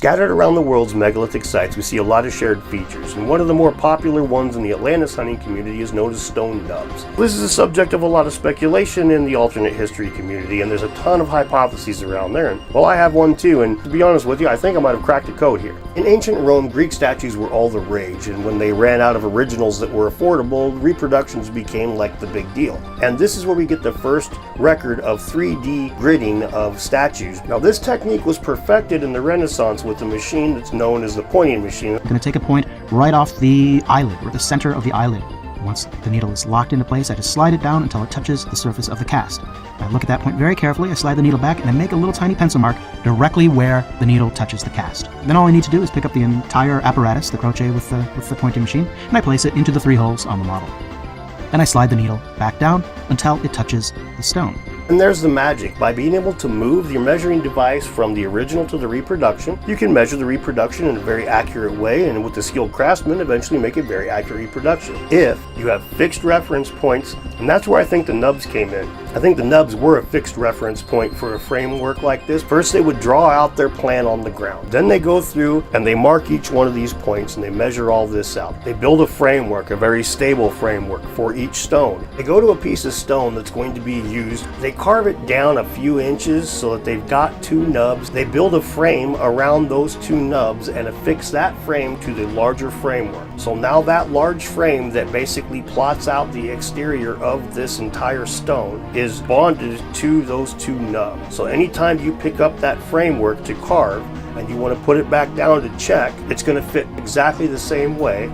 Scattered around the world's megalithic sites, we see a lot of shared features, and one of the more popular ones in the Atlantis hunting community is known as stone nubs. This is the subject of a lot of speculation in the alternate history community, and there's a ton of hypotheses around there. And well, I have one too, and to be honest with you, I think I might have cracked the code here. In ancient Rome, Greek statues were all the rage, and when they ran out of originals that were affordable, reproductions became like the big deal. And this is where we get the first record of 3D gridding of statues. Now, this technique was perfected in the Renaissance with a machine that's known as the pointing machine. I'm going to take a point right off the eyelid, or the center of the eyelid. Once the needle is locked into place, I just slide it down until it touches the surface of the cast. I look at that point very carefully, I slide the needle back, and I make a little tiny pencil mark directly where the needle touches the cast. Then all I need to do is pick up the entire apparatus, the crochet with the pointing machine, and I place it into the 3 holes on the model. Then I slide the needle back down until it touches the stone. And there's the magic. By being able to move your measuring device from the original to the reproduction, you can measure the reproduction in a very accurate way, and with the skilled craftsman, eventually make a very accurate reproduction. If you have fixed reference points, and that's where I think the nubs came in. I think the nubs were a fixed reference point for a framework like this. First, they would draw out their plan on the ground. Then they go through and they mark each one of these points and they measure all this out. They build a framework, a very stable framework for each stone. They go to a piece of stone that's going to be used. They carve it down a few inches so that they've got 2 nubs. They build a frame around those 2 nubs and affix that frame to the larger framework. So now that large frame that basically plots out the exterior of this entire stone is bonded to those 2 nubs. So anytime you pick up that framework to carve and you want to put it back down to check, it's going to fit exactly the same way.